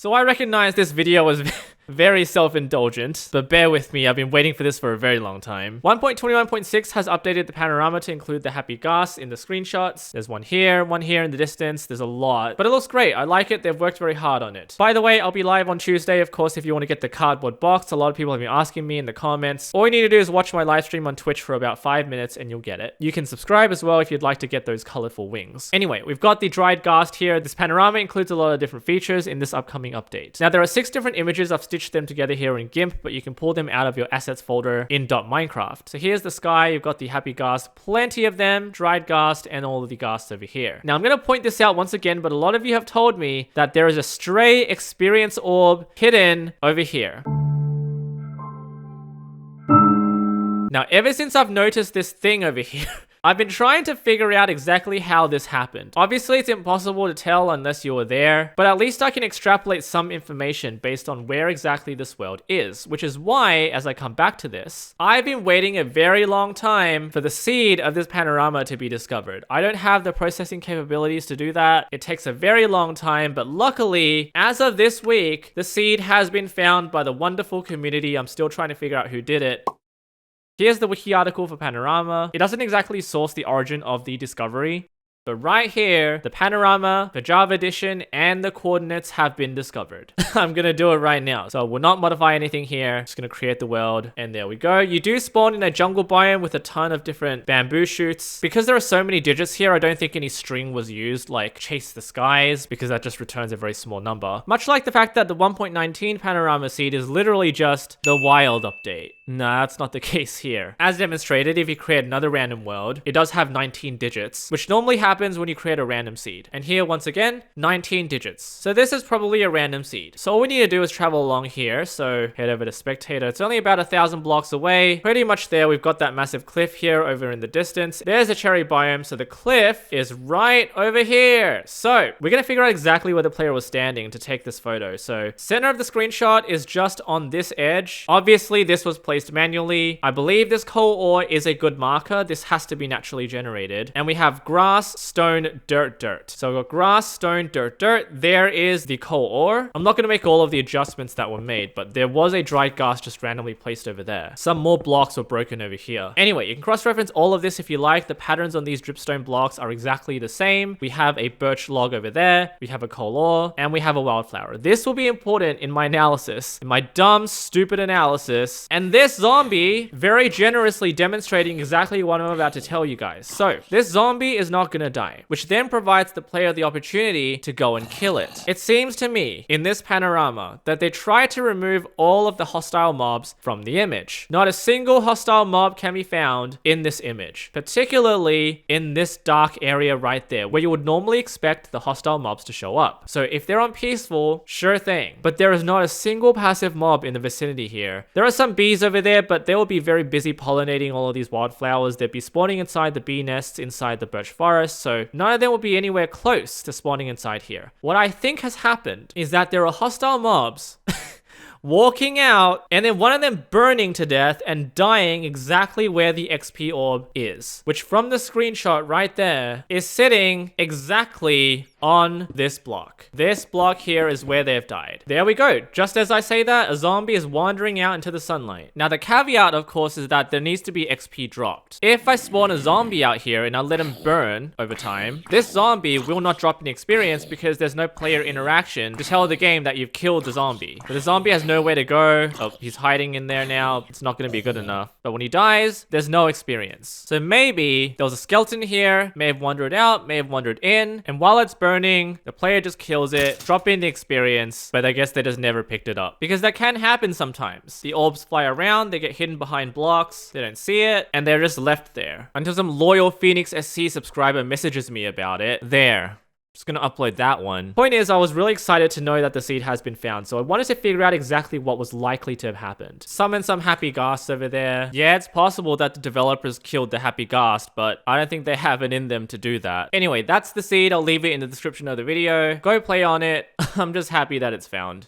So I recognize this video was very self-indulgent, but bear with me, I've been waiting for this for a very long time. 1.21.6 has updated the panorama to include the happy gas in the screenshots. There's one here in the distance. There's a lot, but it looks great. I like it. They've worked very hard on it. By the way, I'll be live on Tuesday, of course, if you want to get the cardboard box. A lot of people have been asking me in the comments. All you need to do is watch my live stream on Twitch for about 5 minutes and you'll get it. You can subscribe as well if you'd like to get those colorful wings. Anyway, we've got the dried ghast here. This panorama includes a lot of different features in this upcoming update. Now, there are 6 different images. I've stitched them together here in GIMP, but you can pull them out of your assets folder in .minecraft. So here's the sky. You've got the happy ghast, plenty of them, dried ghast, and all of the ghast over here. Now, I'm going to point this out once again, but a lot of you have told me that there is a stray experience orb hidden over here. Now, ever since I've noticed this thing over here, I've been trying to figure out exactly how this happened. Obviously, it's impossible to tell unless you were there, but at least I can extrapolate some information based on where exactly this world is, which is why, as I come back to this, I've been waiting a very long time for the seed of this panorama to be discovered. I don't have the processing capabilities to do that. It takes a very long time, but luckily, as of this week, the seed has been found by the wonderful community. I'm still trying to figure out who did it. Here's the wiki article for Panorama. It doesn't exactly source the origin of the discovery, but right here, the panorama, the Java edition, and the coordinates have been discovered. I'm gonna do it right now. So we'll not modify anything here. Just gonna create the world, and there we go. You do spawn in a jungle biome with a ton of different bamboo shoots. Because there are so many digits here, I don't think any string was used, like chase the skies, because that just returns a very small number. Much like the fact that the 1.19 panorama seed is literally just the wild update. Nah, that's not the case here. As demonstrated, if you create another random world, it does have 19 digits, which normally happens when you create a random seed. And here, once again, 19 digits. So this is probably a random seed. So all we need to do is travel along here. So head over to spectator. It's only about 1,000 blocks away. Pretty much there. We've got that massive cliff here over in the distance. There's a cherry biome. So the cliff is right over here. So we're going to figure out exactly where the player was standing to take this photo. So center of the screenshot is just on this edge. Obviously, this was placed manually. I believe this coal ore is a good marker. This has to be naturally generated. And we have grass, stone, dirt, dirt. So we've got grass, stone, dirt, dirt. There is the coal ore. I'm not going to make all of the adjustments that were made, but there was a dried gas just randomly placed over there. Some more blocks were broken over here. Anyway, you can cross-reference all of this if you like. The patterns on these dripstone blocks are exactly the same. We have a birch log over there. We have a coal ore, and we have a wildflower. This will be important in my analysis, in my dumb, stupid analysis. And this zombie very generously demonstrating exactly what I'm about to tell you guys. So this zombie is not gonna die, which then provides the player the opportunity to go and kill it. It seems to me in this panorama that they try to remove all of the hostile mobs from the image. Not a single hostile mob can be found in this image, particularly in this dark area right there where you would normally expect the hostile mobs to show up. So if they're on peaceful, sure thing, but there is not a single passive mob in the vicinity here. There are some bees over there, but they will be very busy pollinating all of these wildflowers. They'd be spawning inside the bee nests inside the birch forest, so none of them will be anywhere close to spawning inside here. What I think has happened is that there are hostile mobs walking out, and then one of them burning to death and dying exactly where the XP orb is, which from the screenshot right there is sitting exactly on this block. This block here is where they've died. There we go. Just as I say that, a zombie is wandering out into the sunlight. Now the caveat, of course, is that there needs to be XP dropped. If I spawn a zombie out here and I let him burn over time, this zombie will not drop any experience because there's no player interaction to tell the game that you've killed the zombie. But the zombie has nowhere to go. Oh, he's hiding in there now. It's not going to be good enough. But when he dies, there's no experience. So maybe there was a skeleton here, may have wandered out, may have wandered in, and while it's burning, the player just kills it, dropping the experience, but I guess they just never picked it up. Because that can happen sometimes. The orbs fly around, they get hidden behind blocks, they don't see it, and they're just left there. Until some loyal Phoenix SC subscriber messages me about it. There. Just gonna upload that one. Point is, I was really excited to know that the seed has been found, so I wanted to figure out exactly what was likely to have happened. Summon some happy ghast over there. Yeah, it's possible that the developers killed the happy ghast, but I don't think they have it in them to do that. Anyway, that's the seed. I'll leave it in the description of the video. Go play on it. I'm just happy that it's found.